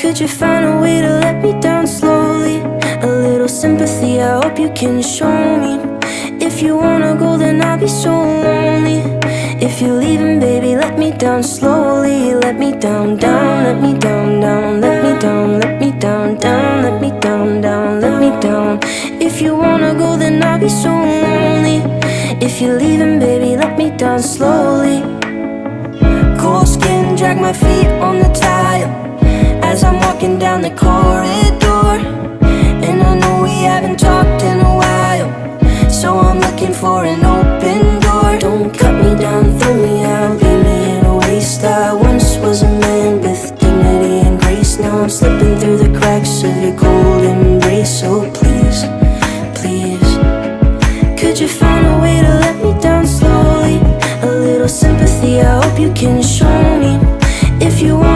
Could you find a way to let me down slowly? A little sympathy, I hope you can show me. If you wanna go, then I'll be so lonely. If you're leaving, baby, let me down slowly. Let me down, down, let me down, down. Let me down, let me down, down. Let me down, down, let me down. If you wanna go, then I'll be so lonely. If you're leaving, baby, let me down slowly. Cold skin, drag my feet on the tile as I'm walking down the corridor. And I know we haven't talked in a while, so I'm looking for an open door. Don't cut me down, throw me out, leave me in a waste. I once was a man with dignity and grace. Now I'm slipping through the cracks of your cold embrace. So please, please, could you find a way to let me down slowly? A little sympathy, I hope you can show me. If you want